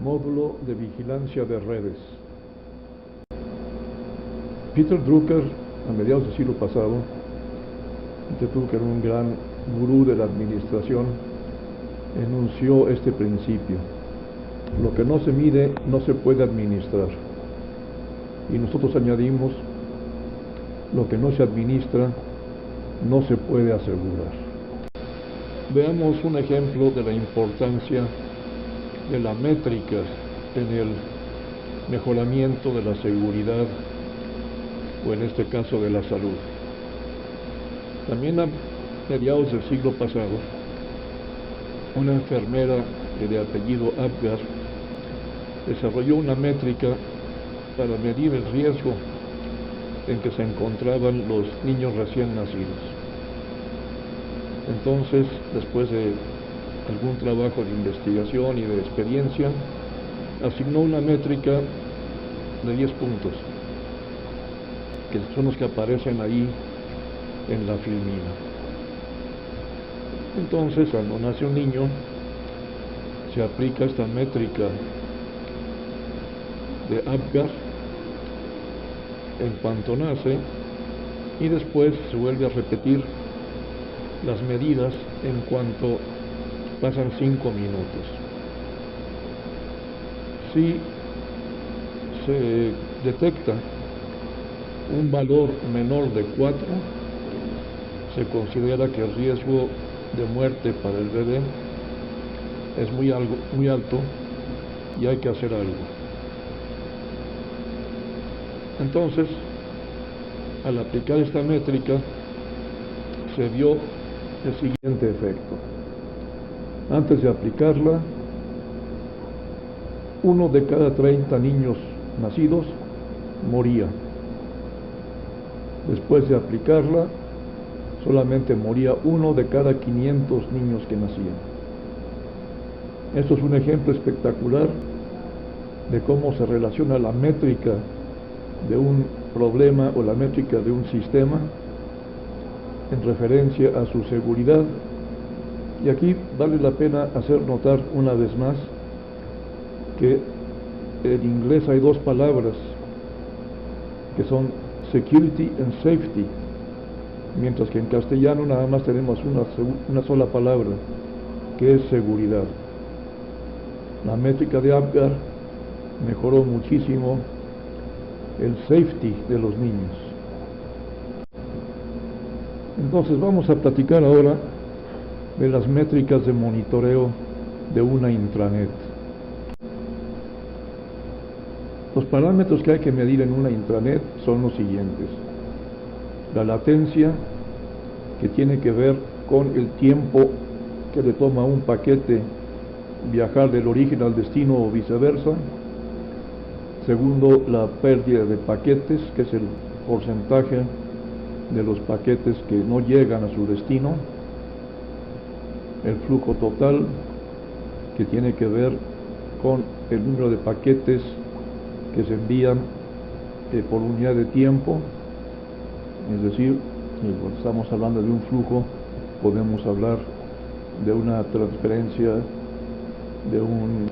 Módulo de vigilancia de redes. Peter Drucker, a mediados del siglo pasado, Peter Drucker, un gran gurú de la administración, enunció este principio: lo que no se mide no se puede administrar. Y nosotros añadimos: lo que no se administra no se puede asegurar. Veamos un ejemplo de la importancia de la métrica en el mejoramiento de la seguridad, o en este caso de la salud. También a mediados del siglo pasado, una enfermera de apellido Apgar desarrolló una métrica para medir el riesgo en que se encontraban los niños recién nacidos. Entonces, después de algún trabajo de investigación y de experiencia, asignó una métrica de 10 puntos, que son los que aparecen ahí en la filmina. Entonces, cuando nace un niño, se aplica esta métrica de Apgar en cuanto nace, y después se vuelve a repetir las medidas en cuanto pasan 5 minutos. Si se detecta un valor menor de 4, se considera que el riesgo de muerte para el bebé es muy alto y hay que hacer algo. Entonces, al aplicar esta métrica, se vio el siguiente efecto. Antes de aplicarla, 1 de cada 30 niños nacidos moría. Después de aplicarla, solamente moría 1 de cada 500 niños que nacían. Esto es un ejemplo espectacular de cómo se relaciona la métrica de un problema o la métrica de un sistema en referencia a su seguridad. Y aquí vale la pena hacer notar una vez más que en inglés hay 2 palabras que son security and safety, mientras que en castellano nada más tenemos una sola palabra, que es seguridad. La métrica de Apgar mejoró muchísimo el safety de los niños. Entonces vamos a platicar ahora de las métricas de monitoreo de una intranet. Los parámetros que hay que medir en una intranet son los siguientes: la latencia, que tiene que ver con el tiempo que le toma a un paquete viajar del origen al destino o viceversa. Segundo, la pérdida de paquetes, que es el porcentaje de los paquetes que no llegan a su destino. El flujo total, que tiene que ver con el número de paquetes que se envían por unidad de tiempo. Es decir, cuando estamos hablando de un flujo, podemos hablar de una transferencia de un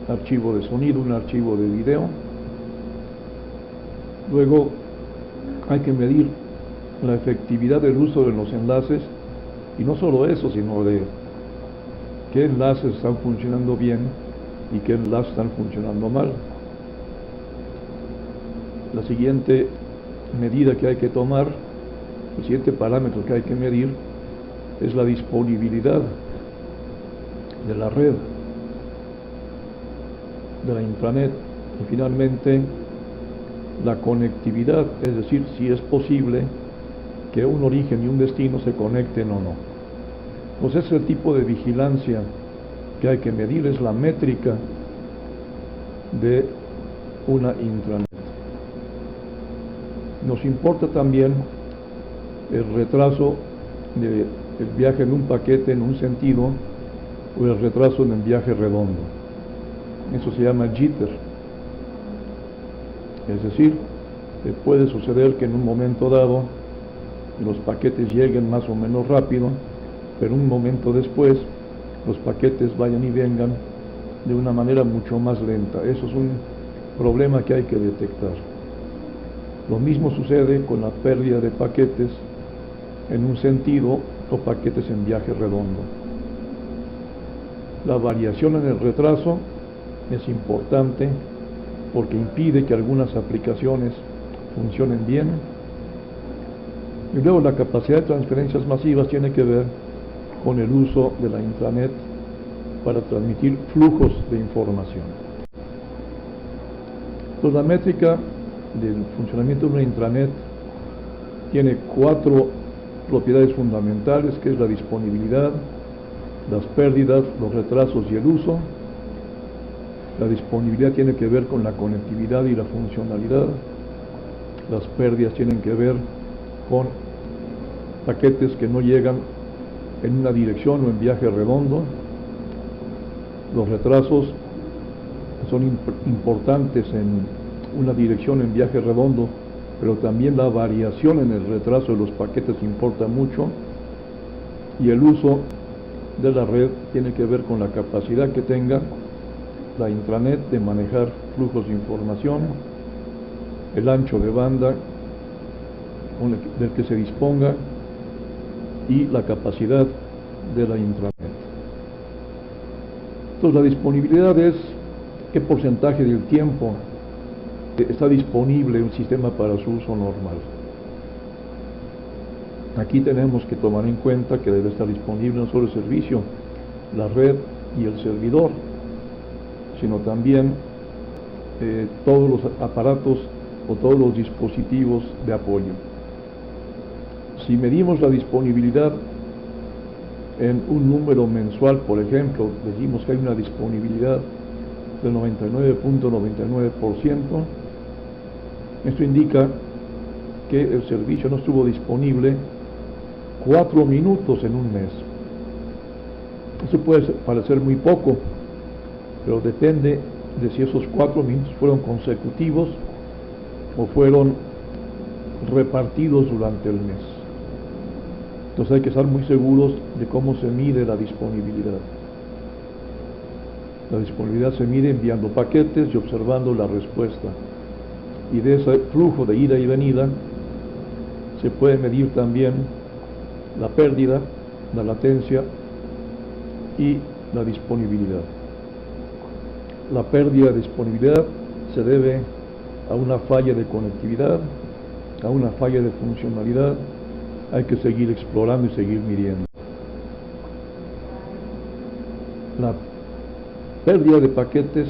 archivo de sonido, un archivo de video. Luego hay que medir la efectividad del uso de los enlaces, y no solo eso, sino de qué enlaces están funcionando bien y qué enlaces están funcionando mal. La siguiente medida que hay que tomar, el siguiente parámetro que hay que medir, es la disponibilidad de la red, de la intranet. Y finalmente, la conectividad, es decir, si es posible que un origen y un destino se conecten o no. Pues ese tipo de vigilancia que hay que medir es la métrica de una intranet. Nos importa también el retraso del viaje en un paquete en un sentido, o el retraso en el viaje redondo. Eso se llama jitter. Es decir, puede suceder que en un momento dado los paquetes lleguen más o menos rápido, pero un momento después los paquetes vayan y vengan de una manera mucho más lenta. Eso es un problema que hay que detectar. Lo mismo sucede con la pérdida de paquetes en un sentido o paquetes en viaje redondo. La variación en el retraso es importante porque impide que algunas aplicaciones funcionen bien. Y luego la capacidad de transferencias masivas tiene que ver con el uso de la intranet para transmitir flujos de información. Pues la métrica del funcionamiento de una intranet tiene 4 propiedades fundamentales, que es la disponibilidad, las pérdidas, los retrasos y el uso. La disponibilidad tiene que ver con la conectividad y la funcionalidad. Las pérdidas tienen que ver con paquetes que no llegan en una dirección o en viaje redondo. Los retrasos son importantes en una dirección en viaje redondo, pero también la variación en el retraso de los paquetes importa mucho. Y el uso de la red tiene que ver con la capacidad que tenga la intranet de manejar flujos de información, el ancho de banda del que se disponga y la capacidad de la intranet. Entonces, la disponibilidad es qué porcentaje del tiempo está disponible un sistema para su uso normal. Aquí tenemos que tomar en cuenta que debe estar disponible no solo el servicio, la red y el servidor, sino también todos los aparatos o todos los dispositivos de apoyo. Si medimos la disponibilidad en un número mensual, por ejemplo, decimos que hay una disponibilidad del 99.99%, esto indica que el servicio no estuvo disponible 4 minutos en un mes. Eso puede parecer muy poco, pero depende de si esos 4 minutos fueron consecutivos o fueron repartidos durante el mes. Entonces hay que estar muy seguros de cómo se mide la disponibilidad. La disponibilidad se mide enviando paquetes y observando la respuesta. Y de ese flujo de ida y venida se puede medir también la pérdida, la latencia y la disponibilidad. La pérdida de disponibilidad se debe a una falla de conectividad, a una falla de funcionalidad. Hay que seguir explorando y seguir midiendo. La pérdida de paquetes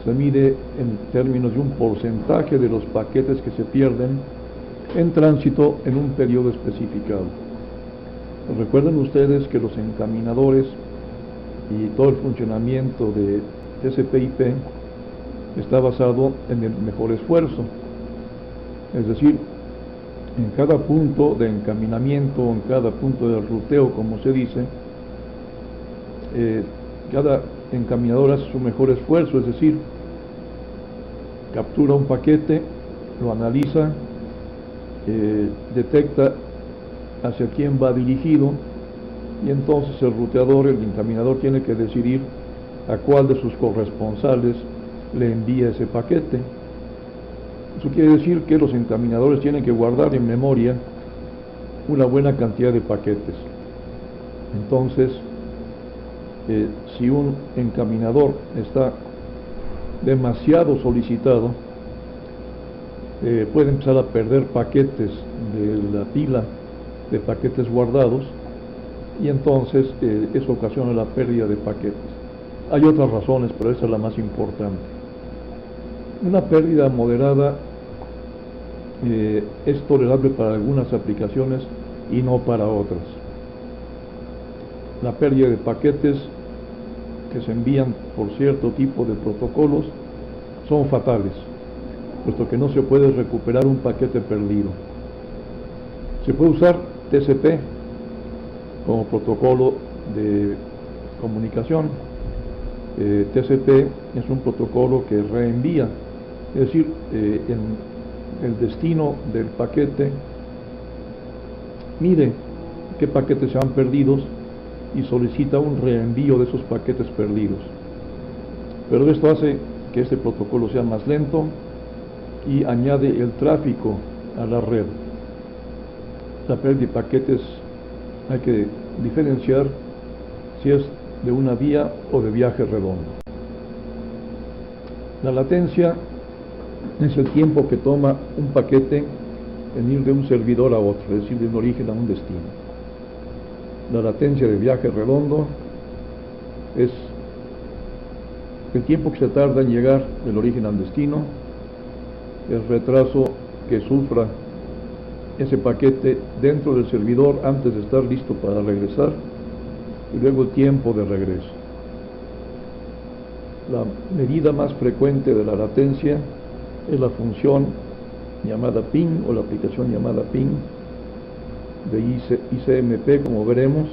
se mide en términos de un porcentaje de los paquetes que se pierden en tránsito en un periodo especificado. Recuerden ustedes que los encaminadores y todo el funcionamiento de TCP/IP está basado en el mejor esfuerzo, es decir, en cada punto de encaminamiento, en cada punto de ruteo, como se dice, cada encaminador hace su mejor esfuerzo, es decir, captura un paquete, lo analiza, detecta hacia quién va dirigido, y entonces el ruteador, el encaminador, tiene que decidir a cuál de sus corresponsales le envía ese paquete. Eso quiere decir que los encaminadores tienen que guardar en memoria una buena cantidad de paquetes. Entonces, si un encaminador está demasiado solicitado, puede empezar a perder paquetes de la pila de paquetes guardados, y entonces eso ocasiona la pérdida de paquetes. Hay otras razones, pero esa es la más importante. Una pérdida moderada es tolerable para algunas aplicaciones y no para otras. La pérdida de paquetes que se envían por cierto tipo de protocolos son fatales, puesto que no se puede recuperar un paquete perdido. Se puede usar TCP como protocolo de comunicación. TCP es un protocolo que reenvía, es decir, en el destino del paquete mide qué paquetes se han perdido y solicita un reenvío de esos paquetes perdidos. Pero esto hace que este protocolo sea más lento y añade el tráfico a la red. La pérdida de paquetes hay que diferenciar si es de una vía o de viaje redondo. La latencia es el tiempo que toma un paquete en ir de un servidor a otro, es decir, de un origen a un destino. La latencia de viaje redondo es el tiempo que se tarda en llegar del origen al destino, el retraso que sufra ese paquete dentro del servidor antes de estar listo para regresar, y luego el tiempo de regreso. La medida más frecuente de la latencia es la función llamada ping o la aplicación llamada ping de ICMP, como veremos,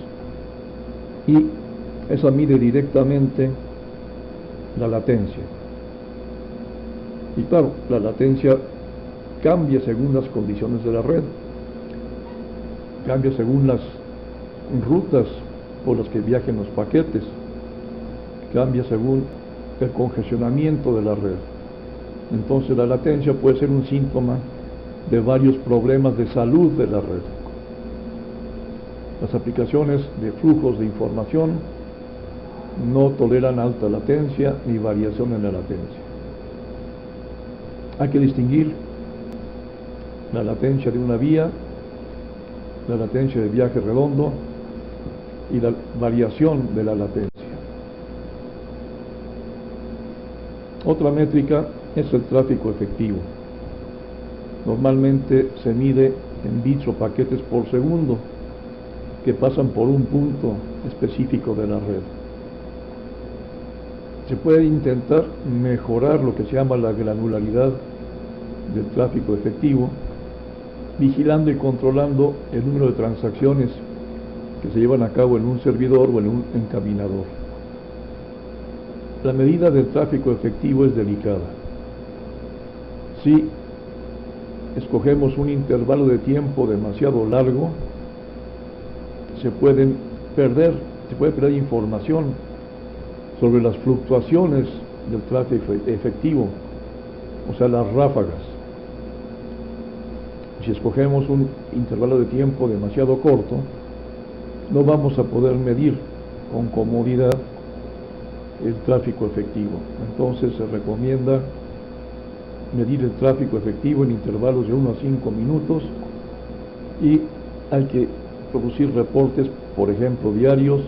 y esa mide directamente la latencia. Y claro, la latencia cambia según las condiciones de la red, cambia según las rutas por las que viajen los paquetes, cambia según el congestionamiento de la red. Entonces la latencia puede ser un síntoma de varios problemas de salud de la red. Las aplicaciones de flujos de información no toleran alta latencia ni variación en la latencia. Hay que distinguir la latencia de una vía, la latencia de viaje redondo y la variación de la latencia. Otra métrica es el tráfico efectivo. Normalmente se mide en bits o paquetes por segundo que pasan por un punto específico de la red. Se puede intentar mejorar lo que se llama la granularidad del tráfico efectivo, vigilando y controlando el número de transacciones que se llevan a cabo en un servidor o en un encaminador. La medida del tráfico efectivo es delicada. Si escogemos un intervalo de tiempo demasiado largo, se puede perder información sobre las fluctuaciones del tráfico efectivo, o sea, las ráfagas. Si escogemos un intervalo de tiempo demasiado corto, no vamos a poder medir con comodidad el tráfico efectivo. Entonces se recomienda medir el tráfico efectivo en intervalos de 1 a 5 minutos y hay que producir reportes, por ejemplo, diarios,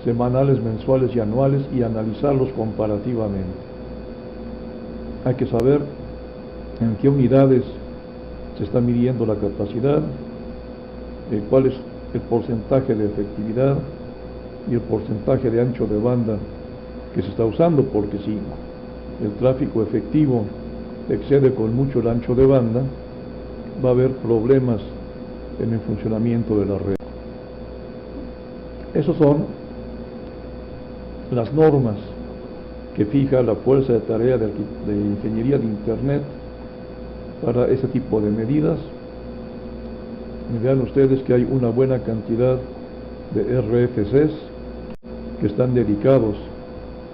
semanales, mensuales y anuales, y analizarlos comparativamente. Hay que saber en qué unidades se está midiendo la capacidad, cuál es el porcentaje de efectividad y el porcentaje de ancho de banda que se está usando, porque si el tráfico efectivo excede con mucho el ancho de banda, va a haber problemas en el funcionamiento de la red. Esas son las normas que fija la Fuerza de Tarea de Ingeniería de Internet para ese tipo de medidas. Y vean ustedes que hay una buena cantidad de RFCs que están dedicados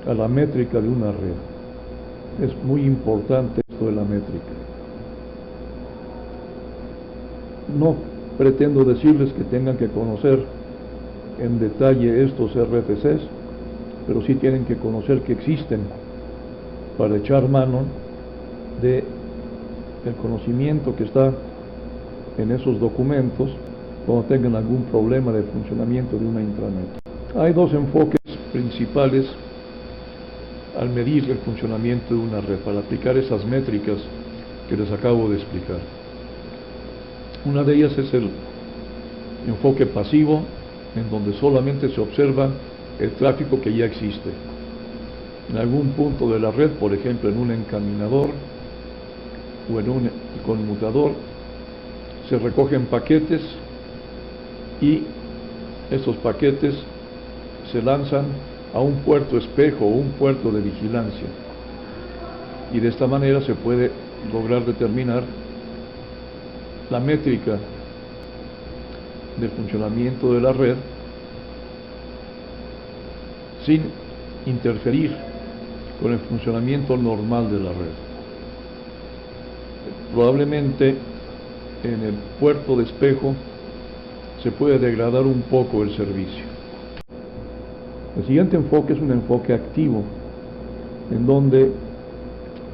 a la métrica de una red. Es muy importante esto de la métrica. No pretendo decirles que tengan que conocer en detalle estos RFCs, pero sí tienen que conocer que existen para echar mano de el conocimiento que está en esos documentos cuando tengan algún problema de funcionamiento de una intranet. Hay dos enfoques principales al medir el funcionamiento de una red, para aplicar esas métricas que les acabo de explicar. Una de ellas es el enfoque pasivo, en donde solamente se observa el tráfico que ya existe. En algún punto de la red, por ejemplo en un encaminador o en un conmutador, se recogen paquetes y esos paquetes se lanzan a un puerto espejo o un puerto de vigilancia, y de esta manera se puede lograr determinar la métrica del funcionamiento de la red sin interferir con el funcionamiento normal de la red. Probablemente en el puerto de espejo se puede degradar un poco el servicio. El siguiente enfoque es un enfoque activo, en donde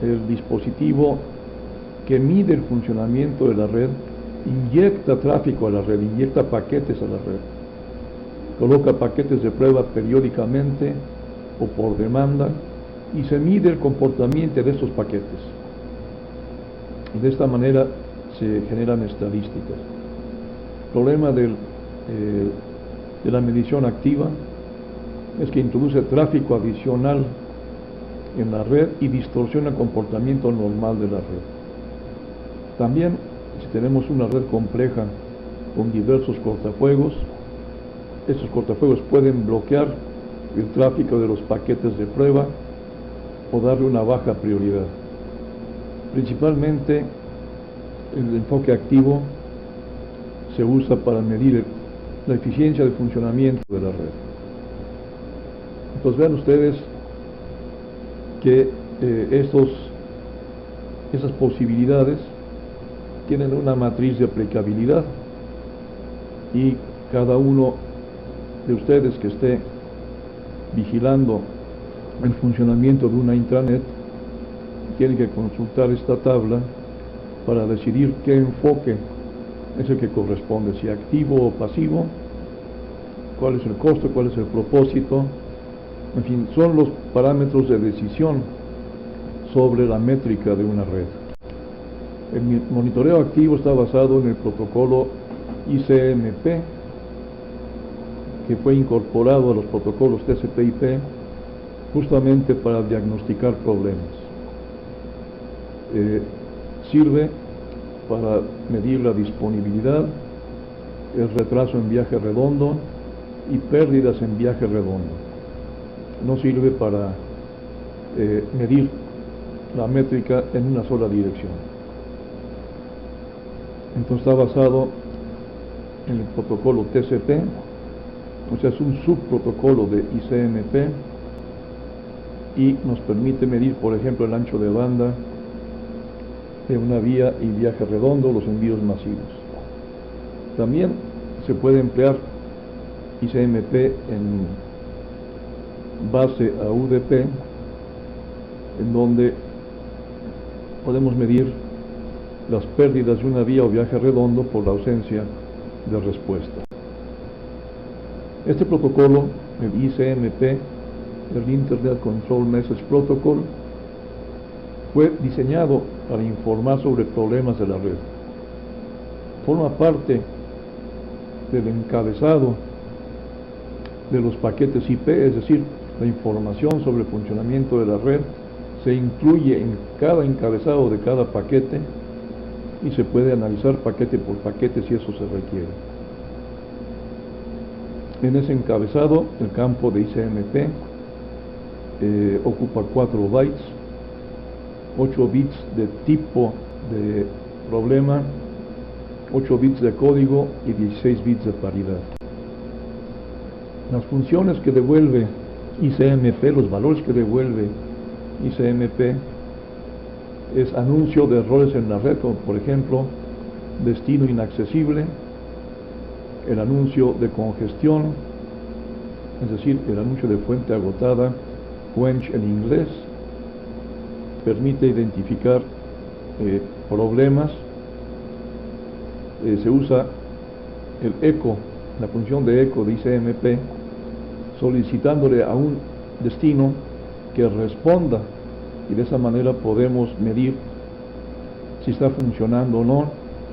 el dispositivo que mide el funcionamiento de la red inyecta tráfico a la red, inyecta paquetes a la red, coloca paquetes de prueba periódicamente o por demanda y se mide el comportamiento de estos paquetes. Y de esta manera se generan estadísticas. El problema de la medición activa es que introduce tráfico adicional en la red y distorsiona el comportamiento normal de la red. También, si tenemos una red compleja con diversos cortafuegos, estos cortafuegos pueden bloquear el tráfico de los paquetes de prueba o darle una baja prioridad. Principalmente, el enfoque activo se usa para medir la eficiencia de funcionamiento de la red. Entonces vean ustedes que esas posibilidades tienen una matriz de aplicabilidad y cada uno de ustedes que esté vigilando el funcionamiento de una intranet tiene que consultar esta tabla para decidir qué enfoque es el que corresponde, si activo o pasivo, cuál es el costo, cuál es el propósito. En fin, son los parámetros de decisión sobre la métrica de una red. El monitoreo activo está basado en el protocolo ICMP, que fue incorporado a los protocolos TCP/IP justamente para diagnosticar problemas. Sirve para medir la disponibilidad, el retraso en viaje redondo y pérdidas en viaje redondo. No sirve para medir la métrica en una sola dirección. Entonces está basado en el protocolo TCP, o sea, es un subprotocolo de ICMP y nos permite medir, por ejemplo, el ancho de banda de una vía y viaje redondo, los envíos masivos. También se puede emplear ICMP en base a UDP, en donde podemos medir las pérdidas de una vía o viaje redondo por la ausencia de respuesta. Este protocolo, el ICMP, el Internet Control Message Protocol, fue diseñado para informar sobre problemas de la red. Forma parte del encabezado de los paquetes IP, es decir, la información sobre el funcionamiento de la red se incluye en cada encabezado de cada paquete y se puede analizar paquete por paquete si eso se requiere. En ese encabezado, el campo de ICMP ocupa 4 bytes, 8 bits de tipo de problema, 8 bits de código y 16 bits de paridad. Las funciones que devuelve ICMP, los valores que devuelve ICMP, es anuncio de errores en la red, como por ejemplo destino inaccesible, el anuncio de congestión, es decir, el anuncio de fuente agotada, quench en inglés, permite identificar problemas. Se usa el eco, la función de eco de ICMP, solicitándole a un destino que responda, y de esa manera podemos medir si está funcionando o no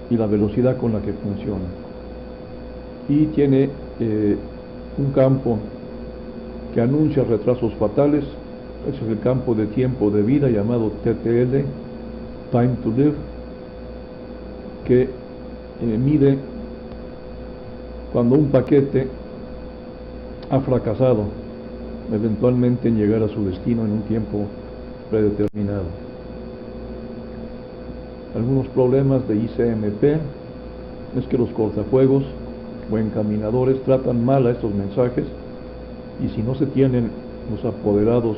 y la velocidad con la que funciona. Y tiene un campo que anuncia retrasos fatales. Ese es el campo de tiempo de vida llamado TTL, Time to Live, que mide cuando un paquete ha fracasado eventualmente en llegar a su destino en un tiempo predeterminado. Algunos problemas de ICMP es que los cortafuegos o encaminadores tratan mal a estos mensajes, y si no se tienen los apoderados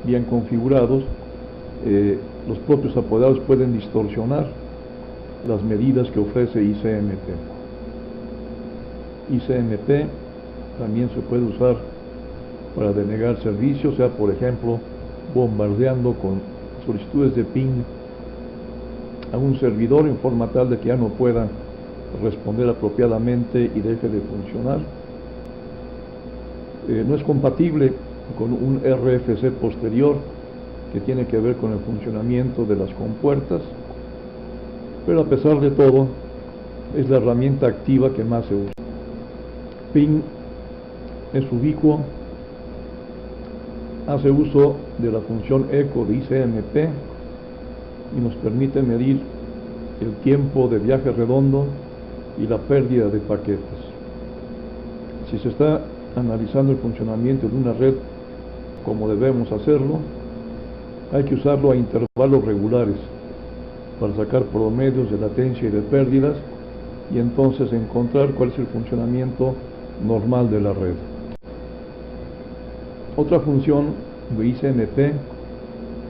bien configurados, los propios apoderados pueden distorsionar las medidas que ofrece ICMP. ICMP también se puede usar para denegar servicios, o sea, por ejemplo, bombardeando con solicitudes de ping a un servidor en forma tal de que ya no pueda responder apropiadamente y deje de funcionar. No es compatible con un RFC posterior que tiene que ver con el funcionamiento de las compuertas, pero a pesar de todo es la herramienta activa que más se usa. Ping es ubicuo, hace uso de la función eco de ICMP y nos permite medir el tiempo de viaje redondo y la pérdida de paquetes. Si se está analizando el funcionamiento de una red como debemos hacerlo, hay que usarlo a intervalos regulares para sacar promedios de latencia y de pérdidas y entonces encontrar cuál es el funcionamiento normal de la red. Otra función de ICMP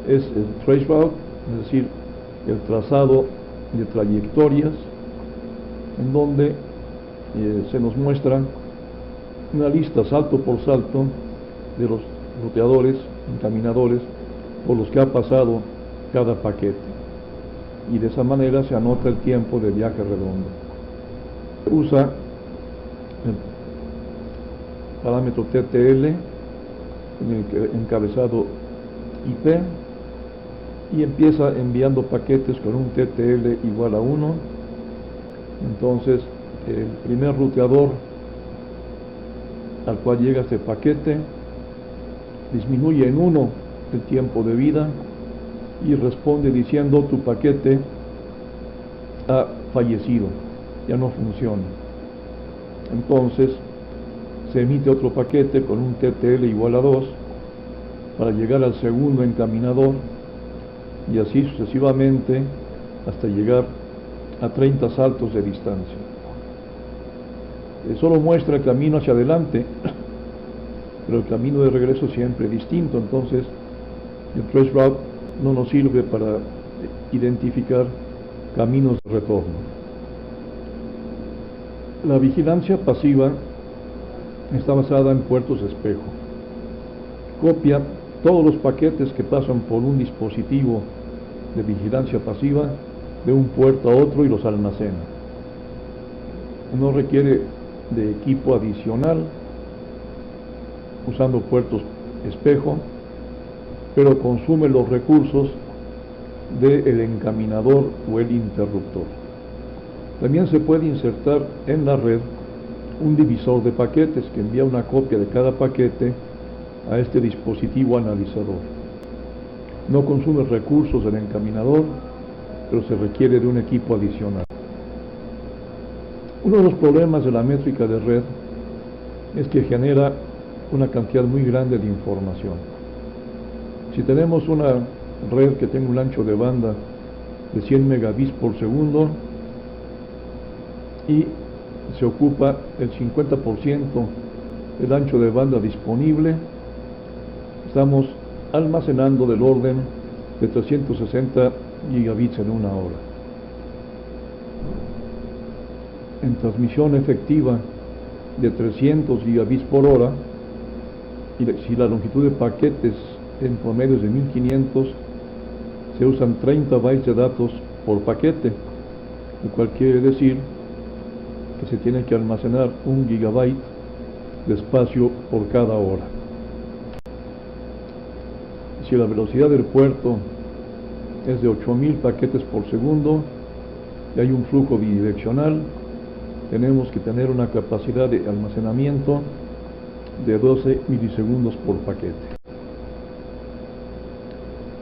es el traceroute, es decir, el trazado de trayectorias, en donde se nos muestra una lista salto por salto de los ruteadores, encaminadores, por los que ha pasado cada paquete, y de esa manera se anota el tiempo de viaje redondo. Usa el parámetro TTL en el encabezado IP y empieza enviando paquetes con un TTL igual a 1. Entonces el primer ruteador al cual llega este paquete disminuye en 1 el tiempo de vida y responde diciendo: tu paquete ha fallecido, ya no funciona. Entonces se emite otro paquete con un TTL igual a 2 para llegar al segundo encaminador y así sucesivamente hasta llegar a 30 saltos de distancia. Solo muestra el camino hacia adelante, pero el camino de regreso siempre es distinto. Entonces el traceroute no nos sirve para identificar caminos de retorno. La vigilancia pasiva está basada en puertos espejo. Copia todos los paquetes que pasan por un dispositivo de vigilancia pasiva de un puerto a otro y los almacena. No requiere de equipo adicional usando puertos espejo, pero consume los recursos del encaminador o el interruptor. También se puede insertar en la red un divisor de paquetes que envía una copia de cada paquete a este dispositivo analizador. No consume recursos del encaminador, pero se requiere de un equipo adicional. Uno de los problemas de la métrica de red es que genera una cantidad muy grande de información. Si tenemos una red que tenga un ancho de banda de 100 megabits por segundo y se ocupa el 50% del ancho de banda disponible, estamos almacenando del orden de 360 gigabits en una hora. En transmisión efectiva de 300 gigabits por hora, y si la longitud de paquetes en promedio es de 1500, se usan 30 bytes de datos por paquete, lo cual quiere decir que se tiene que almacenar 1 gigabyte de espacio por cada hora. Si la velocidad del puerto es de 8000 paquetes por segundo y hay un flujo bidireccional, tenemos que tener una capacidad de almacenamiento de 12 milisegundos por paquete.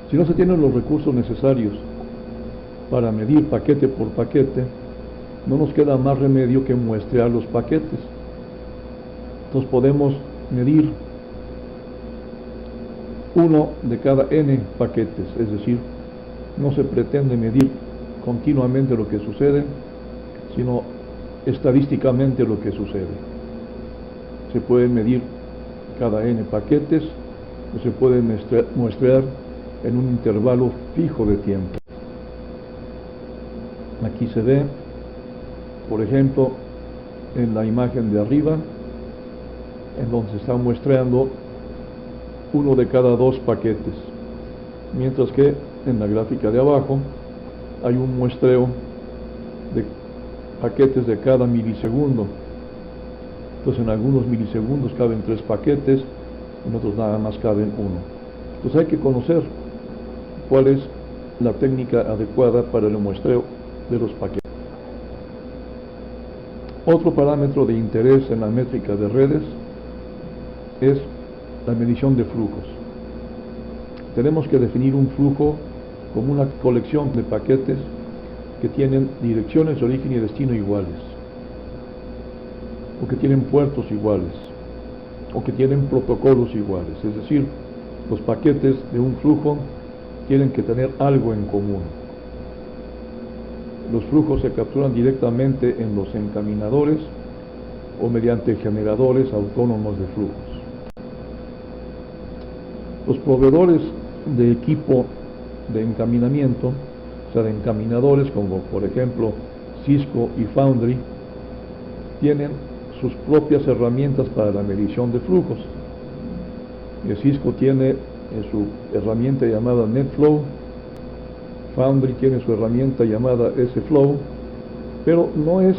Si no se tienen los recursos necesarios para medir paquete por paquete, no nos queda más remedio que muestrear los paquetes. Entonces podemos medir uno de cada n paquetes, es decir, no se pretende medir continuamente lo que sucede, sino estadísticamente lo que sucede. Se puede medir cada n paquetes que se puede muestrear en un intervalo fijo de tiempo. Aquí se ve, por ejemplo, en la imagen de arriba, en donde se está muestreando uno de cada dos paquetes, mientras que en la gráfica de abajo hay un muestreo de paquetes de cada milisegundo. Entonces en algunos milisegundos caben 3 paquetes, en otros nada más caben 1. Entonces hay que conocer cuál es la técnica adecuada para el muestreo de los paquetes. Otro parámetro de interés en la métrica de redes es la medición de flujos. Tenemos que definir un flujo como una colección de paquetes que tienen direcciones de origen y destino iguales, o que tienen puertos iguales, o que tienen protocolos iguales. Es decir, los paquetes de un flujo tienen que tener algo en común. Los flujos se capturan directamente en los encaminadores o mediante generadores autónomos de flujos. Los proveedores de equipo de encaminamiento, o sea, de encaminadores como por ejemplo Cisco y Foundry, tienen sus propias herramientas para la medición de flujos. Cisco tiene su herramienta llamada NetFlow, Foundry tiene su herramienta llamada SFlow, pero no es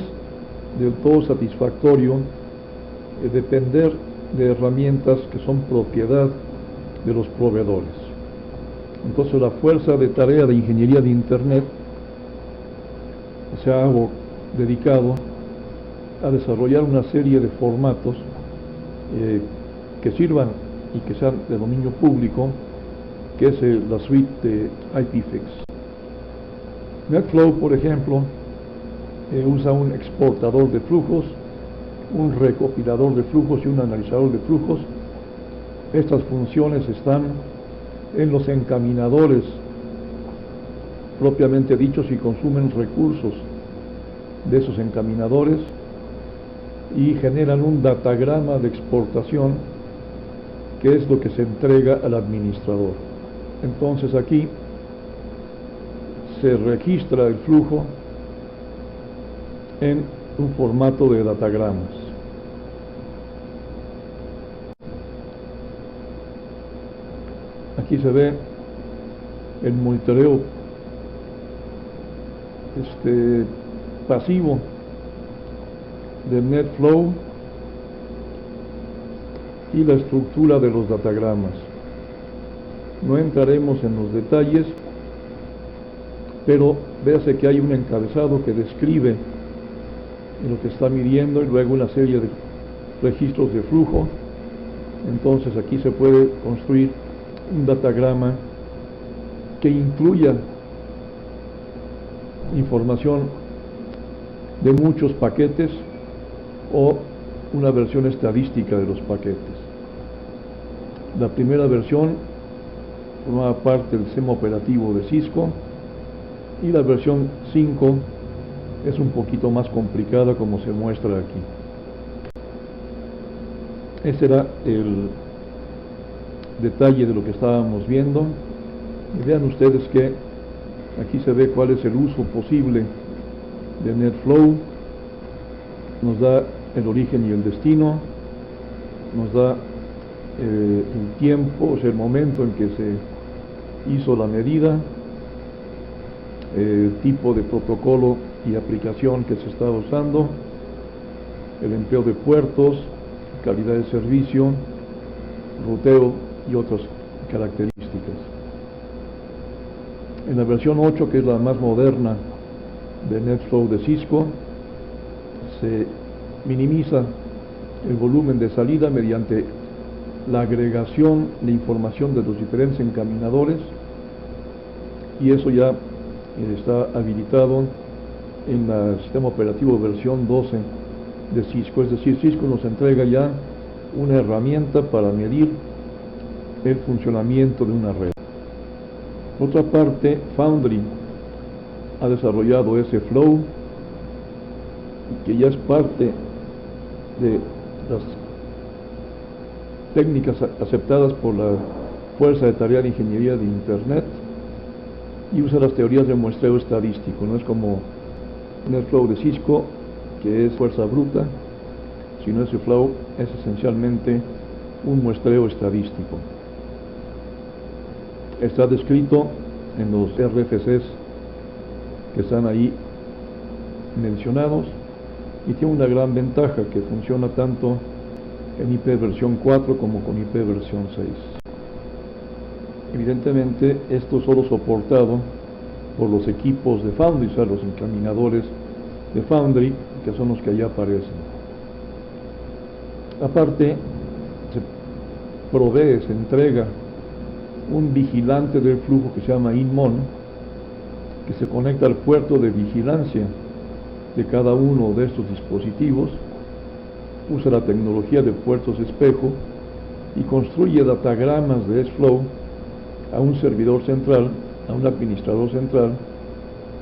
del todo satisfactorio depender de herramientas que son propiedad de los proveedores. Entonces la fuerza de tarea de ingeniería de Internet se ha dedicado a desarrollar una serie de formatos que sirvan y que sean de dominio público, que es la suite de IPFix. NetFlow, por ejemplo, usa un exportador de flujos, un recopilador de flujos y un analizador de flujos. Estas funciones están en los encaminadores propiamente dichos y consumen recursos de esos encaminadores y generan un datagrama de exportación, que es lo que se entrega al administrador. Entonces aquí se registra el flujo en un formato de datagramas. Aquí se ve el monitoreo pasivo de NetFlow y la estructura de los datagramas. No entraremos en los detalles, pero véase que hay un encabezado que describe lo que está midiendo y luego una serie de registros de flujo. Entonces aquí se puede construir un datagrama que incluya información de muchos paquetes o una versión estadística de los paquetes. La primera versión formaba parte del sistema operativo de Cisco y la versión 5 es un poquito más complicada, como se muestra aquí. Ese era el detalle de lo que estábamos viendo. Y vean ustedes que aquí se ve cuál es el uso posible de NetFlow. Nos da el origen y el destino, nos da el tiempo, o sea, el momento en que se hizo la medida, el tipo de protocolo y aplicación que se está usando, el empleo de puertos, calidad de servicio, ruteo y otras características. En la versión 8, que es la más moderna de NetFlow de Cisco, se minimiza el volumen de salida mediante la agregación de información de los diferentes encaminadores, y eso ya está habilitado en el sistema operativo versión 12 de Cisco. Es decir, Cisco nos entrega ya una herramienta para medir el funcionamiento de una red. Por otra parte, Foundry ha desarrollado ese Flow, que ya es parte de las técnicas aceptadas por la fuerza de tarea de ingeniería de Internet y usa las teorías de muestreo estadístico. No es como NetFlow de Cisco, que es fuerza bruta, sino ese flow es esencialmente un muestreo estadístico. Está descrito en los RFCs que están ahí mencionados y tiene una gran ventaja que funciona tanto en IP versión 4 como con IP versión 6. Evidentemente esto solo soportado por los equipos de Foundry, o sea, los encaminadores de Foundry, que son los que allá aparecen. Aparte, se provee, se entrega un vigilante del flujo que se llama InMon, que se conecta al puerto de vigilancia de cada uno de estos dispositivos, usa la tecnología de puertos espejo y construye datagramas de S-Flow a un servidor central, a un administrador central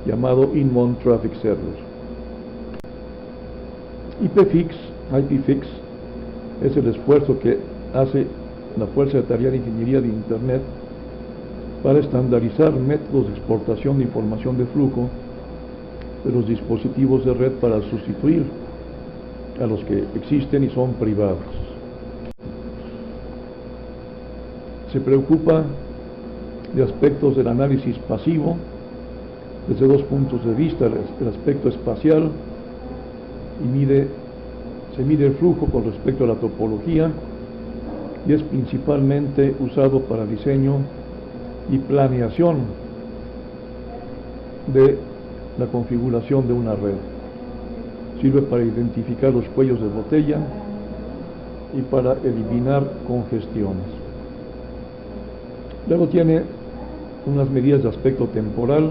llamado InMon Traffic Server. IPFix es el esfuerzo que hace la Fuerza de Tarea de Ingeniería de Internet para estandarizar métodos de exportación de información de flujo de los dispositivos de red para sustituir a los que existen y son privados. Se preocupa de aspectos del análisis pasivo desde dos puntos de vista: el aspecto espacial, y se mide el flujo con respecto a la topología, y es principalmente usado para diseño y planeación de la configuración de una red. Sirve para identificar los cuellos de botella y para eliminar congestiones. Luego tiene unas medidas de aspecto temporal,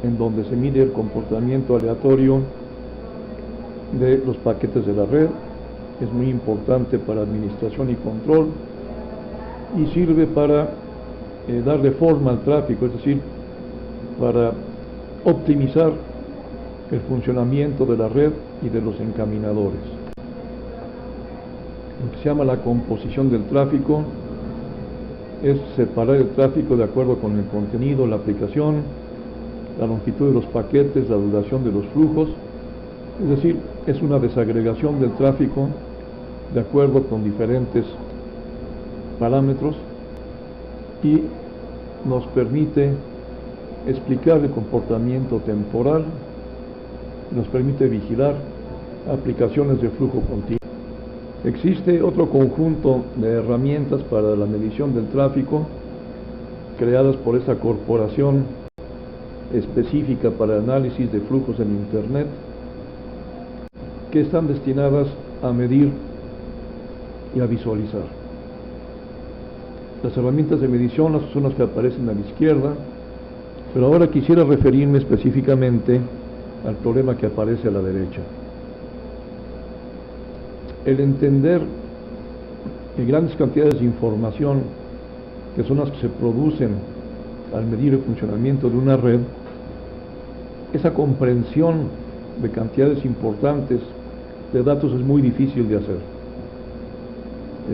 en donde se mide el comportamiento aleatorio de los paquetes de la red. Es muy importante para administración y control y sirve para darle forma al tráfico, es decir, para optimizar el funcionamiento de la red y de los encaminadores. Lo que se llama la composición del tráfico es separar el tráfico de acuerdo con el contenido, la aplicación, la longitud de los paquetes, la duración de los flujos. Es decir, es una desagregación del tráfico de acuerdo con diferentes parámetros y nos permite explicar el comportamiento temporal, nos permite vigilar aplicaciones de flujo continuo. Existe otro conjunto de herramientas para la medición del tráfico creadas por esta corporación específica para análisis de flujos en Internet, que están destinadas a medir y a visualizar. Las herramientas de medición son las que aparecen a la izquierda, pero ahora quisiera referirme específicamente al problema que aparece a la derecha. El entender que grandes cantidades de información, que son las que se producen al medir el funcionamiento de una red, esa comprensión de cantidades importantes de datos es muy difícil de hacer.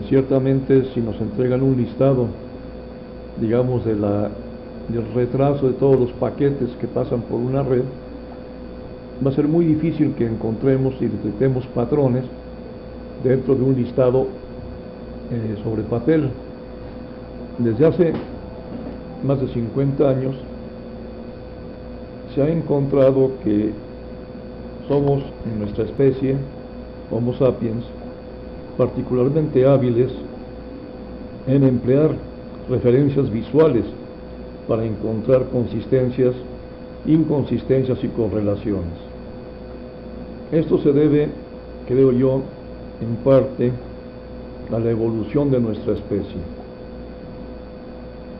Ciertamente, si nos entregan un listado, digamos, del retraso de todos los paquetes que pasan por una red, va a ser muy difícil que encontremos y detectemos patrones dentro de un listado sobre papel. Desde hace más de 50 años se ha encontrado que somos, en nuestra especie, Homo sapiens, particularmente hábiles en emplear referencias visuales para encontrar consistencias, inconsistencias y correlaciones. Esto se debe, creo yo, en parte a la evolución de nuestra especie.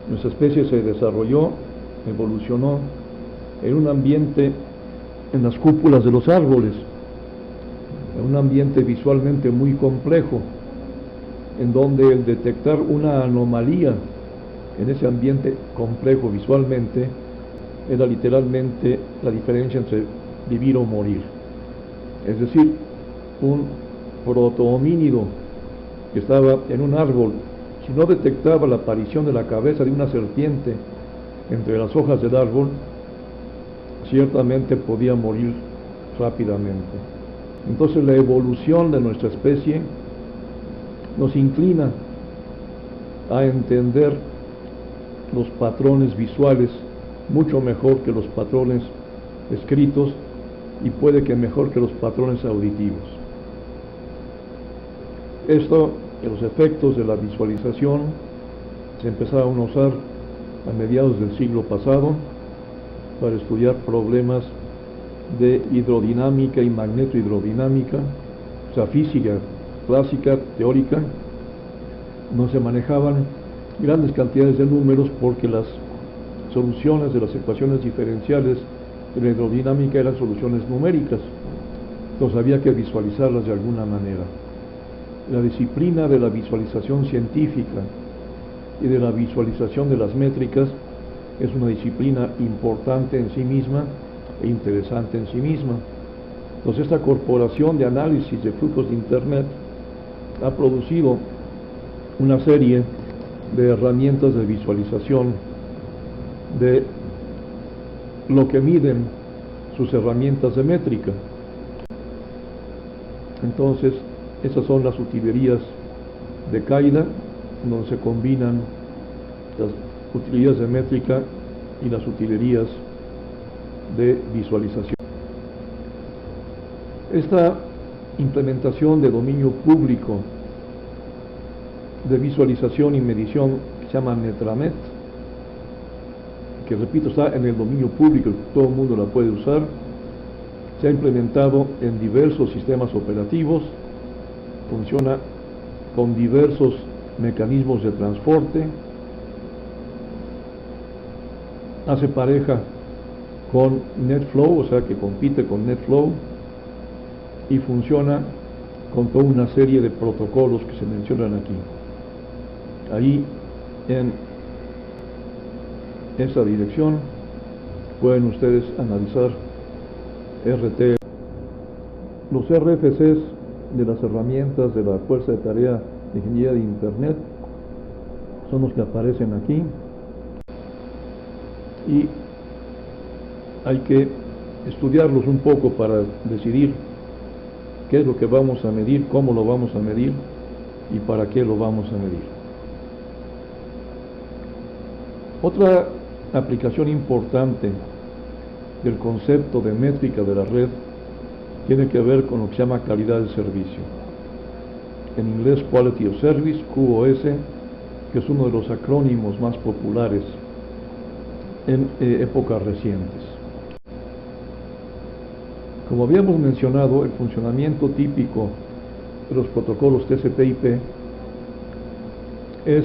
Nuestra especie se desarrolló, evolucionó en un ambiente, en las cúpulas de los árboles, en un ambiente visualmente muy complejo, en donde el detectar una anomalía en ese ambiente complejo visualmente era literalmente la diferencia entre vivir o morir. Es decir, un protohomínido que estaba en un árbol si no detectaba la aparición de la cabeza de una serpiente entre las hojas del árbol, ciertamente podía morir rápidamente. Entonces la evolución de nuestra especie nos inclina a entender los patrones visuales mucho mejor que los patrones escritos y puede que mejor que los patrones auditivos. Los efectos de la visualización se empezaron a usar a mediados del siglo pasado para estudiar problemas de hidrodinámica y magnetohidrodinámica, o sea, física clásica, teórica. No se manejaban grandes cantidades de números porque las soluciones de las ecuaciones diferenciales de la hidrodinámica eran soluciones numéricas, entonces había que visualizarlas de alguna manera. La disciplina de la visualización científica y de la visualización de las métricas es una disciplina importante en sí misma e interesante en sí misma. Entonces esta corporación de análisis de flujos de Internet ha producido una serie de herramientas de visualización de lo que miden sus herramientas de métrica. Entonces, esas son las utilerías de Caida, donde se combinan las utilerías de métrica y las utilerías de visualización. Esta implementación de dominio público de visualización y medición que se llama Netranet, que repito está en el dominio público, todo el mundo la puede usar, se ha implementado en diversos sistemas operativos, funciona con diversos mecanismos de transporte, hace pareja con NetFlow, o sea que compite con NetFlow, y funciona con toda una serie de protocolos que se mencionan aquí. Ahí en esa dirección pueden ustedes analizar RT. Los RFCs de las herramientas de la Fuerza de Tarea de Ingeniería de Internet son los que aparecen aquí, y hay que estudiarlos un poco para decidir qué es lo que vamos a medir, cómo lo vamos a medir y para qué lo vamos a medir. Otra aplicación importante del concepto de métrica de la red tiene que ver con lo que se llama calidad de servicio. En inglés Quality of Service, QoS, que es uno de los acrónimos más populares en épocas recientes. Como habíamos mencionado, el funcionamiento típico de los protocolos TCP/IP es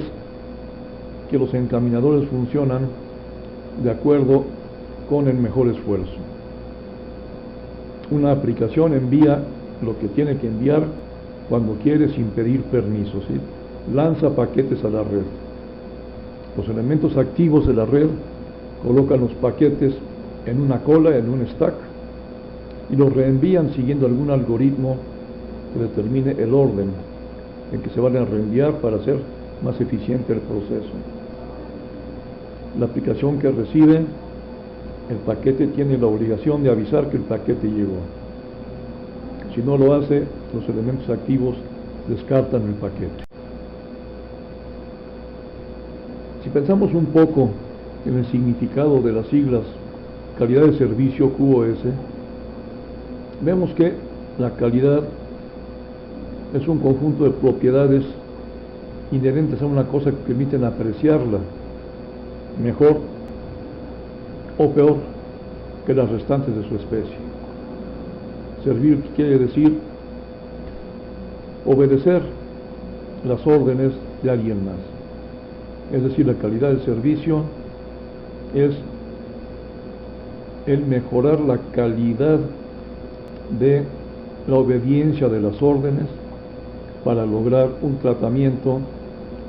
que los encaminadores funcionan de acuerdo con el mejor esfuerzo. Una aplicación envía lo que tiene que enviar cuando quiere sin pedir permiso, ¿sí? Lanza paquetes a la red. Los elementos activos de la red colocan los paquetes en una cola, en un stack, y los reenvían siguiendo algún algoritmo que determine el orden en que se van a reenviar para hacer más eficiente el proceso. La aplicación que recibe el paquete tiene la obligación de avisar que el paquete llegó. Si no lo hace, los elementos activos descartan el paquete. Si pensamos un poco en el significado de las siglas calidad de servicio QoS, vemos que la calidad es un conjunto de propiedades inherentes a una cosa que permiten apreciarla mejor o peor que las restantes de su especie. Servir quiere decir obedecer las órdenes de alguien más. Es decir, la calidad del servicio es el mejorar la calidad de la obediencia de las órdenes para lograr un tratamiento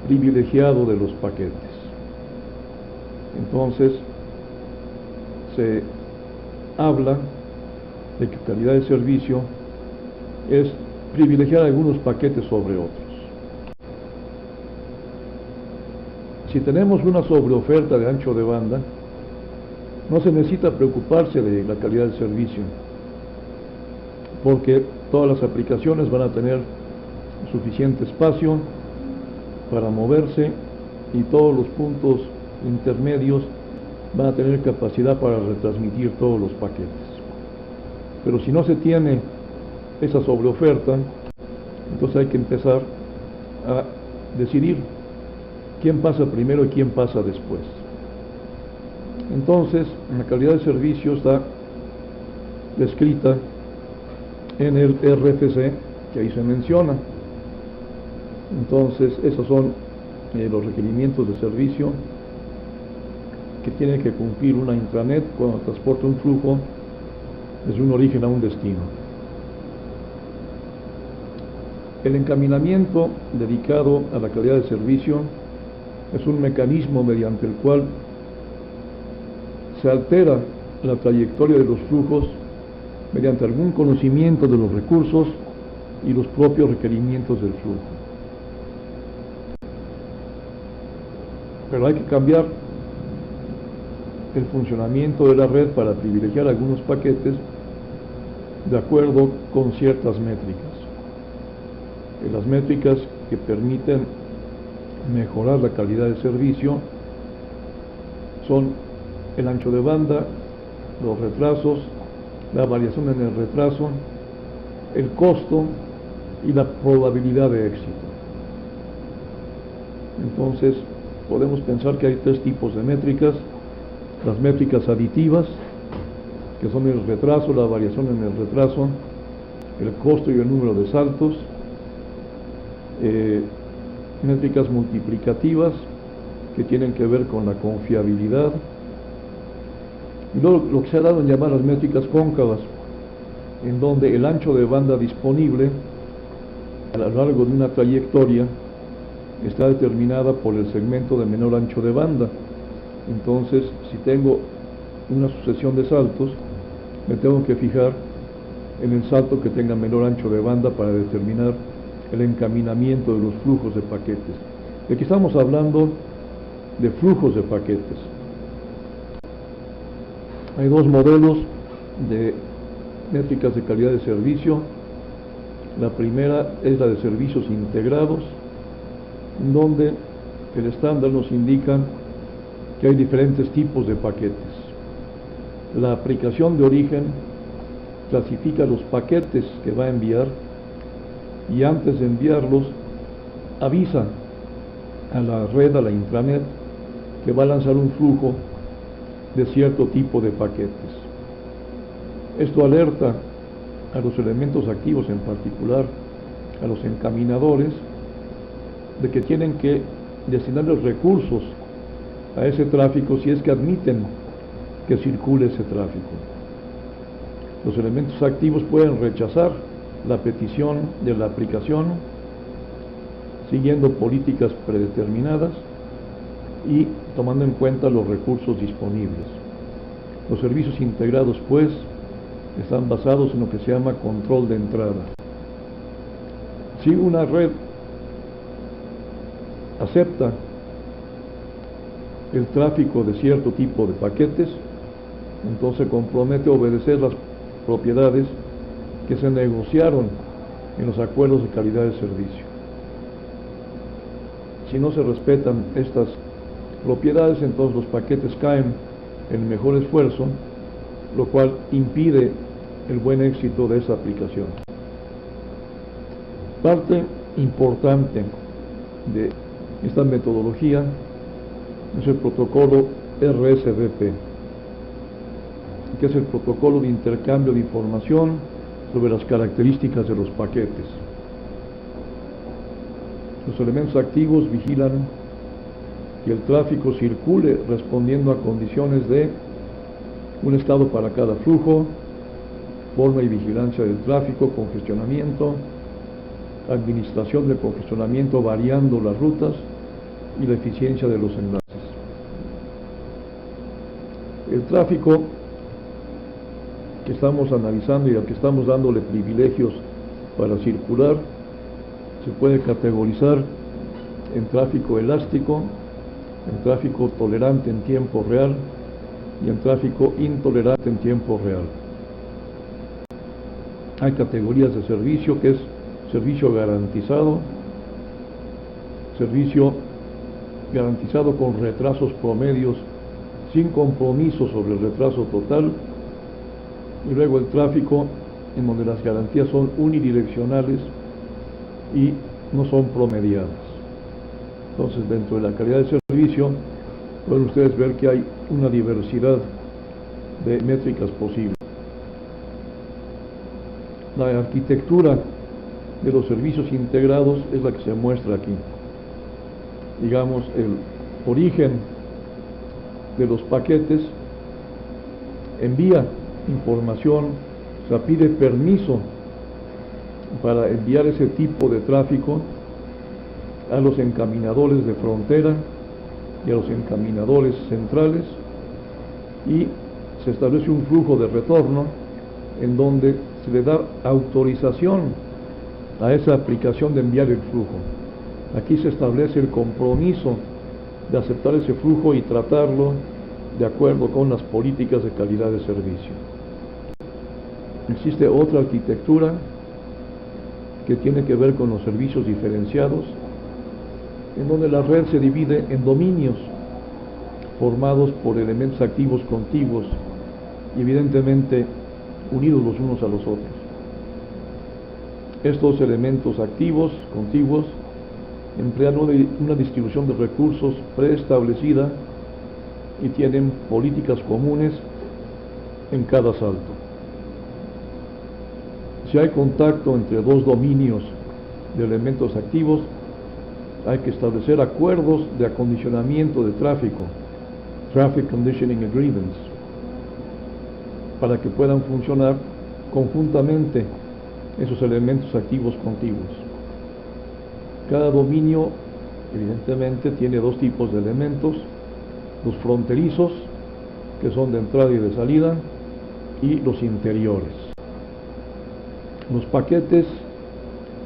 privilegiado de los paquetes. Entonces, se habla de que calidad de servicio es privilegiar algunos paquetes sobre otros. Si tenemos una sobreoferta de ancho de banda, no se necesita preocuparse de la calidad del servicio, porque todas las aplicaciones van a tener suficiente espacio para moverse y todos los puntos intermedios van a tener capacidad para retransmitir todos los paquetes. Pero si no se tiene esa sobreoferta, entonces hay que empezar a decidir quién pasa primero y quién pasa después. Entonces, la calidad de servicio está descrita en el RFC, que ahí se menciona. Entonces, esos son los requerimientos de servicio que tiene que cumplir una intranet cuando transporta un flujo desde un origen a un destino. El encaminamiento dedicado a la calidad de servicio es un mecanismo mediante el cual se altera la trayectoria de los flujos mediante algún conocimiento de los recursos y los propios requerimientos del flujo. Pero hay que cambiar el funcionamiento de la red para privilegiar algunos paquetes de acuerdo con ciertas métricas. Las métricas que permiten mejorar la calidad de servicio son el ancho de banda, los retrasos, la variación en el retraso, el costo y la probabilidad de éxito. Entonces, podemos pensar que hay tres tipos de métricas: las métricas aditivas, que son el retraso, la variación en el retraso, el costo y el número de saltos; métricas multiplicativas, que tienen que ver con la confiabilidad; y luego lo que se ha dado en llamar las métricas cóncavas, en donde el ancho de banda disponible a lo largo de una trayectoria está determinada por el segmento de menor ancho de banda. Entonces, si tengo una sucesión de saltos, me tengo que fijar en el salto que tenga menor ancho de banda para determinar el encaminamiento de los flujos de paquetes. Y aquí estamos hablando de flujos de paquetes. Hay dos modelos de métricas de calidad de servicio. La primera es la de servicios integrados, donde el estándar nos indica que hay diferentes tipos de paquetes. La aplicación de origen clasifica los paquetes que va a enviar y antes de enviarlos avisa a la red, a la intranet, que va a lanzar un flujo de cierto tipo de paquetes. Esto alerta a los elementos activos, en particular a los encaminadores, de que tienen que destinar los recursos a ese tráfico si es que admiten que circule ese tráfico. Los elementos activos pueden rechazar la petición de la aplicación siguiendo políticas predeterminadas y tomando en cuenta los recursos disponibles. Los servicios integrados, pues, están basados en lo que se llama control de entrada. Si una red acepta el tráfico de cierto tipo de paquetes, entonces se compromete a obedecer las propiedades que se negociaron en los acuerdos de calidad de servicio. Si no se respetan estas propiedades, entonces los paquetes caen en el mejor esfuerzo, lo cual impide el buen éxito de esa aplicación. Parte importante de esta metodología es el protocolo RSVP, que es el protocolo de intercambio de información sobre las características de los paquetes. Los elementos activos vigilan que el tráfico circule respondiendo a condiciones de un estado para cada flujo, forma y vigilancia del tráfico, congestionamiento, administración del congestionamiento variando las rutas y la eficiencia de los enlaces. El tráfico que estamos analizando y al que estamos dándole privilegios para circular se puede categorizar en tráfico elástico, en tráfico tolerante en tiempo real y en tráfico intolerante en tiempo real. Hay categorías de servicio que es servicio garantizado con retrasos promedios sin compromiso sobre el retraso total, y luego el tráfico en donde las garantías son unidireccionales y no son promediadas. Entonces, dentro de la calidad de servicio pueden ustedes ver que hay una diversidad de métricas posibles. La arquitectura de los servicios integrados es la que se muestra aquí. Digamos, el origen de los paquetes envía información, o sea, pide permiso para enviar ese tipo de tráfico a los encaminadores de frontera y a los encaminadores centrales, y se establece un flujo de retorno en donde se le da autorización a esa aplicación de enviar el flujo. Aquí se establece el compromiso de aceptar ese flujo y tratarlo de acuerdo con las políticas de calidad de servicio. Existe otra arquitectura que tiene que ver con los servicios diferenciados, en donde la red se divide en dominios formados por elementos activos contiguos y evidentemente unidos los unos a los otros. Estos elementos activos contiguos emplean una distribución de recursos preestablecida y tienen políticas comunes en cada salto. Si hay contacto entre dos dominios de elementos activos, hay que establecer acuerdos de acondicionamiento de tráfico, Traffic Conditioning Agreements, para que puedan funcionar conjuntamente esos elementos activos contiguos. Cada dominio, evidentemente, tiene dos tipos de elementos: los fronterizos, que son de entrada y de salida, y los interiores. Los paquetes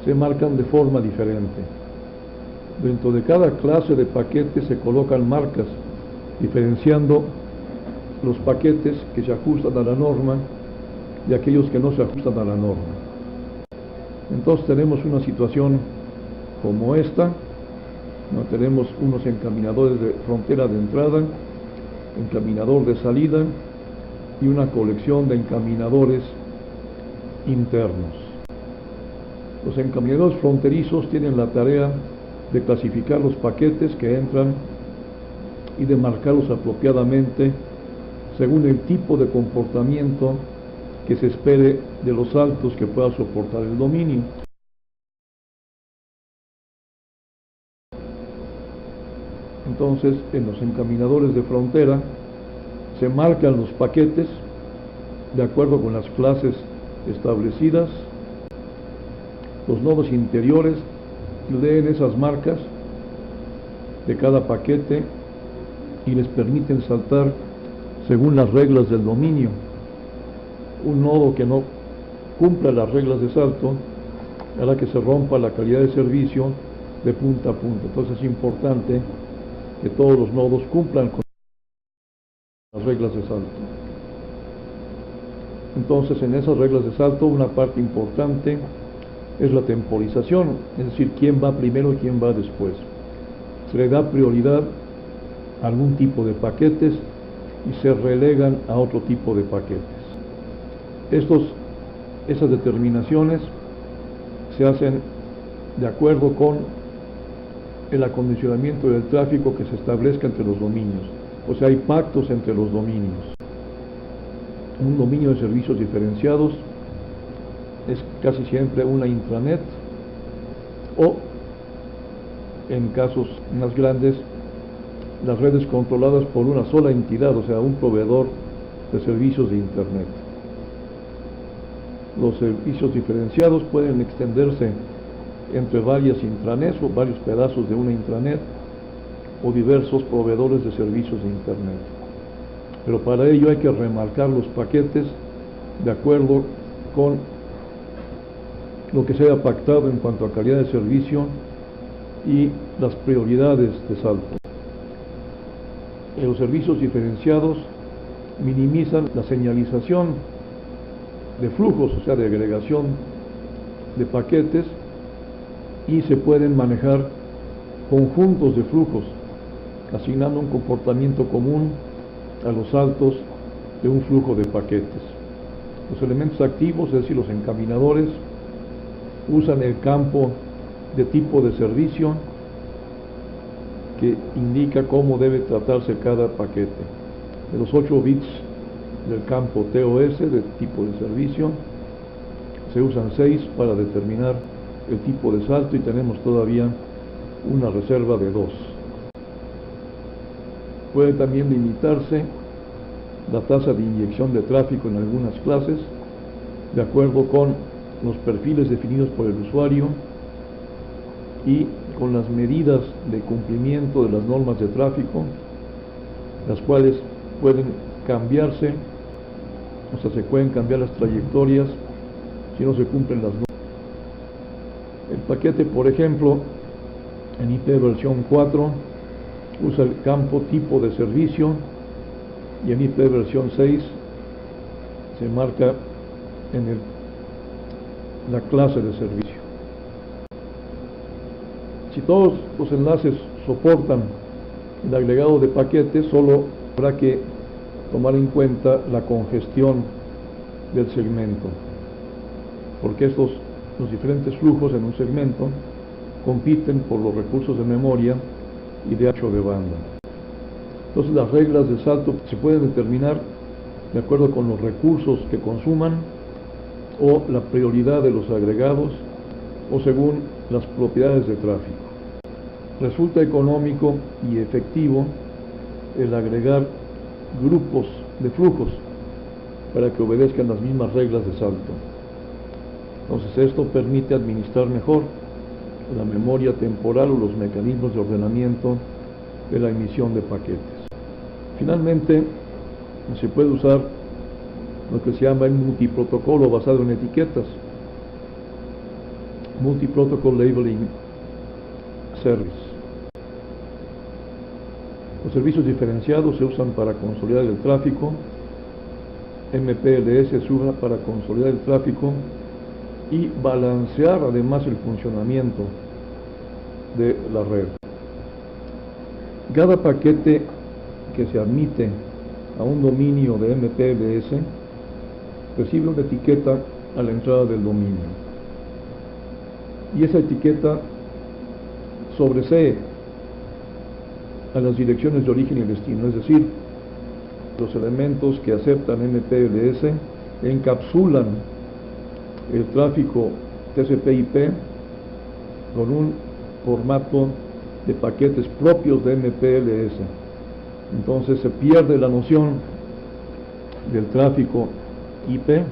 se marcan de forma diferente. Dentro de cada clase de paquetes se colocan marcas diferenciando los paquetes que se ajustan a la norma de aquellos que no se ajustan a la norma. Entonces tenemos una situación como esta, ¿no? Tenemos unos encaminadores de frontera de entrada, encaminador de salida y una colección de encaminadores internos. Los encaminadores fronterizos tienen la tarea de clasificar los paquetes que entran y de marcarlos apropiadamente según el tipo de comportamiento que se espere de los saltos que pueda soportar el dominio. Entonces, en los encaminadores de frontera se marcan los paquetes de acuerdo con las clases establecidas. Los nodos interiores leen esas marcas de cada paquete y les permiten saltar según las reglas del dominio. Un nodo que no cumpla las reglas de salto hará que se rompa la calidad de servicio de punta a punta. Entonces es importante que todos los nodos cumplan con las reglas de salto. Entonces, en esas reglas de salto, una parte importante es la temporización, es decir, quién va primero y quién va después. Se le da prioridad a algún tipo de paquetes y se relegan a otro tipo de paquetes. Esas determinaciones se hacen de acuerdo con el acondicionamiento del tráfico que se establezca entre los dominios. O sea, hay pactos entre los dominios. Un dominio de servicios diferenciados es casi siempre una intranet, o en casos más grandes, las redes controladas por una sola entidad, o sea, un proveedor de servicios de Internet. Los servicios diferenciados pueden extenderse entre varias intranets o varios pedazos de una intranet o diversos proveedores de servicios de Internet. Pero para ello hay que remarcar los paquetes de acuerdo con lo que se haya pactado en cuanto a calidad de servicio y las prioridades de salto. Los servicios diferenciados minimizan la señalización de flujos, o sea, de agregación de paquetes, y se pueden manejar conjuntos de flujos, asignando un comportamiento común a los saltos de un flujo de paquetes. Los elementos activos, es decir, los encaminadores, usan el campo de tipo de servicio que indica cómo debe tratarse cada paquete. De los 8 bits del campo TOS de tipo de servicio, se usan 6 para determinar el tipo de salto y tenemos todavía una reserva de 2. Puede también limitarse la tasa de inyección de tráfico en algunas clases, de acuerdo con los perfiles definidos por el usuario y con las medidas de cumplimiento de las normas de tráfico, las cuales pueden cambiarse, o sea, se pueden cambiar las trayectorias si no se cumplen las normas. El paquete, por ejemplo, en IP versión 4 usa el campo tipo de servicio, y en IP versión 6 se marca en la clase de servicio. Si todos los enlaces soportan el agregado de paquetes, solo habrá que tomar en cuenta la congestión del segmento, porque los diferentes flujos en un segmento compiten por los recursos de memoria y de ancho de banda. Entonces las reglas de salto se pueden determinar de acuerdo con los recursos que consuman, o la prioridad de los agregados, o según las propiedades de tráfico. Resulta económico y efectivo el agregar grupos de flujos para que obedezcan las mismas reglas de salto. Entonces esto permite administrar mejor la memoria temporal o los mecanismos de ordenamiento de la emisión de paquetes. Finalmente, se puede usar lo que se llama el multiprotocolo basado en etiquetas, Multi-Protocol Labeling Service. Los servicios diferenciados se usan para consolidar el tráfico, MPLS se usa para consolidar el tráfico y balancear además el funcionamiento de la red. Cada paquete que se admite a un dominio de MPLS recibe una etiqueta a la entrada del dominio, y esa etiqueta sobresee a las direcciones de origen y destino, es decir, los elementos que aceptan MPLS encapsulan el tráfico TCP/IP con un formato de paquetes propios de MPLS. Entonces se pierde la noción del tráfico IP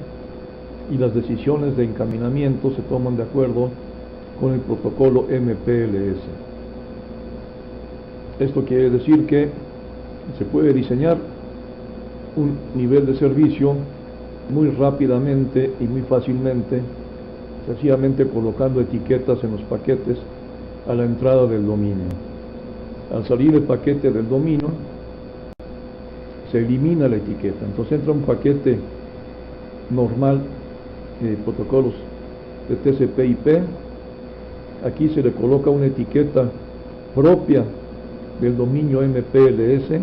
y las decisiones de encaminamiento se toman de acuerdo con el protocolo MPLS. Esto quiere decir que se puede diseñar un nivel de servicio muy rápidamente y muy fácilmente, sencillamente colocando etiquetas en los paquetes a la entrada del dominio. Al salir el paquete del dominio, se elimina la etiqueta. Entonces entra un paquete normal de protocolos de TCP/IP. Aquí se le coloca una etiqueta propia del dominio MPLS.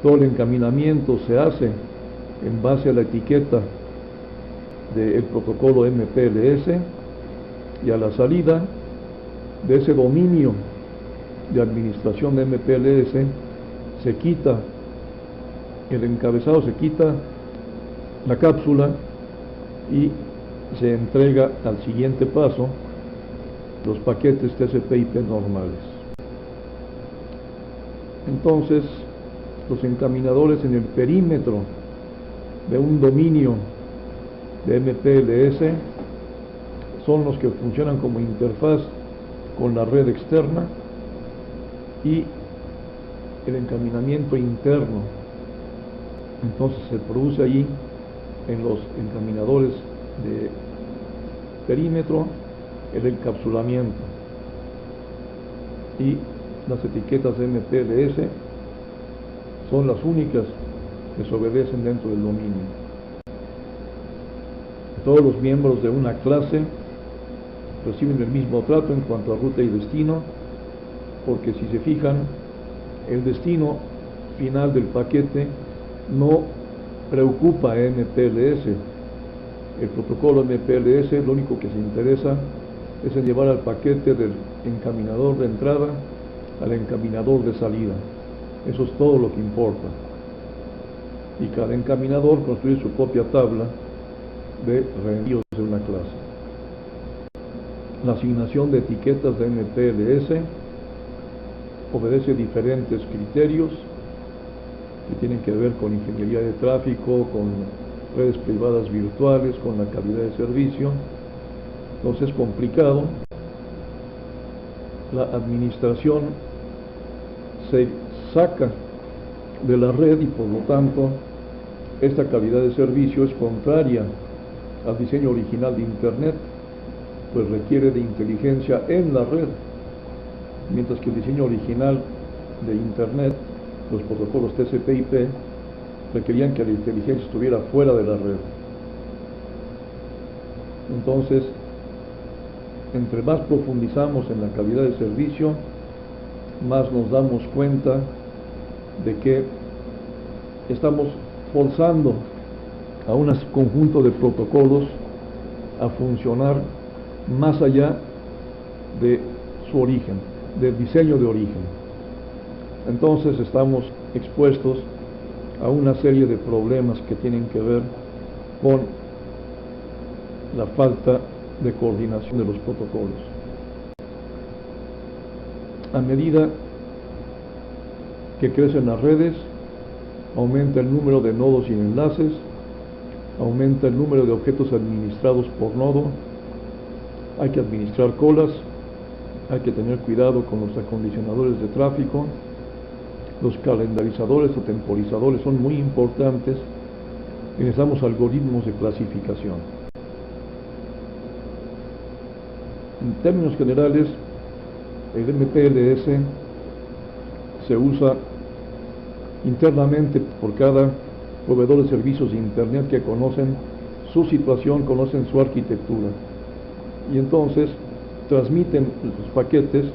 Todo el encaminamiento se hace en base a la etiqueta del protocolo MPLS, y a la salida de ese dominio de administración de MPLS se quita el encabezado, se quita la cápsula y se entrega al siguiente paso los paquetes TCP/IP normales. Entonces, los encaminadores en el perímetro de un dominio de MPLS son los que funcionan como interfaz con la red externa, y el encaminamiento interno entonces se produce allí en los encaminadores de perímetro, el encapsulamiento, y las etiquetas de MPLS son las únicas que se obedecen dentro del dominio. Todos los miembros de una clase reciben el mismo trato en cuanto a ruta y destino, porque si se fijan, el destino final del paquete no preocupa a MPLS. El protocolo MPLS lo único que se interesa es en llevar al paquete del encaminador de entrada al encaminador de salida. Eso es todo lo que importa. Y cada encaminador construye su propia tabla de reenvíos de una clase. La asignación de etiquetas de MPLS obedece diferentes criterios que tienen que ver con ingeniería de tráfico, con redes privadas virtuales, con la calidad de servicio. Entonces es complicado. La administración se saca de la red y por lo tanto esta calidad de servicio es contraria al diseño original de Internet, pues requiere de inteligencia en la red, mientras que el diseño original de Internet, los protocolos TCP/IP, requerían que la inteligencia estuviera fuera de la red. Entonces, entre más profundizamos en la calidad de servicio, más nos damos cuenta de que estamos forzando a un conjunto de protocolos a funcionar más allá de su origen, del diseño de origen. Entonces estamos expuestos a una serie de problemas que tienen que ver con la falta de coordinación de los protocolos. A medida que crecen las redes, aumenta el número de nodos y enlaces, aumenta el número de objetos administrados por nodo, hay que administrar colas, hay que tener cuidado con los acondicionadores de tráfico, los calendarizadores o temporizadores son muy importantes y necesitamos algoritmos de clasificación. En términos generales, el MPLS se usa internamente por cada proveedor de servicios de Internet que conocen su situación, conocen su arquitectura y entonces transmiten los paquetes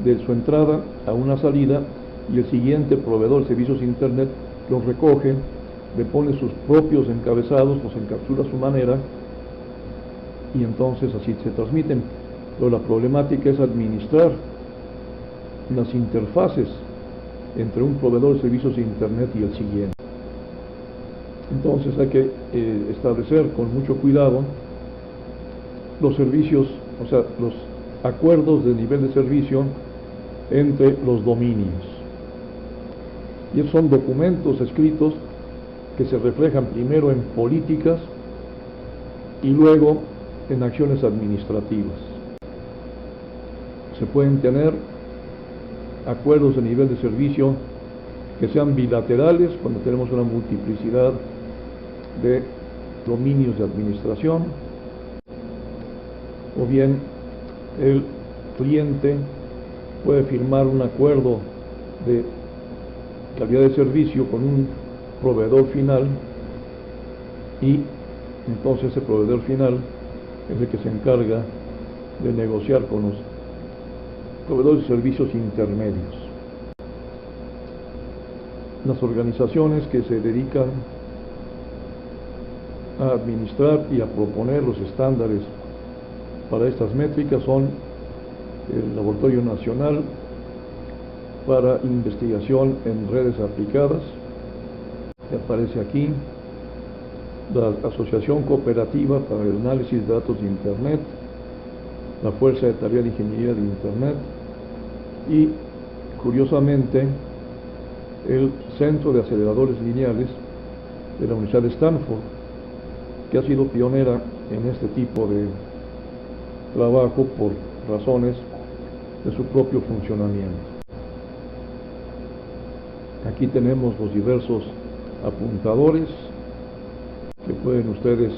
de su entrada a una salida y el siguiente proveedor de servicios de Internet los recoge, le pone sus propios encabezados, los encapsula a su manera y entonces así se transmiten. Pero la problemática es administrar las interfaces entre un proveedor de servicios de Internet y el siguiente. Entonces hay que establecer con mucho cuidado los servicios, o sea, los acuerdos de nivel de servicio entre los dominios. Y esos son documentos escritos que se reflejan primero en políticas y luego en acciones administrativas. Se pueden tener acuerdos de nivel de servicio que sean bilaterales cuando tenemos una multiplicidad de dominios de administración, o bien el cliente puede firmar un acuerdo de calidad de servicio con un proveedor final y entonces ese proveedor final es el que se encarga de negociar con los proveedores de servicios intermedios. Las organizaciones que se dedican a administrar y a proponer los estándares para estas métricas son el Laboratorio Nacional para Investigación en Redes Aplicadas, que aparece aquí, la Asociación Cooperativa para el Análisis de Datos de Internet, la Fuerza de Tarea de Ingeniería de Internet y, curiosamente, el Centro de Aceleradores Lineales de la Universidad de Stanford, que ha sido pionera en este tipo de trabajo por razones de su propio funcionamiento. Aquí tenemos los diversos apuntadores que pueden ustedes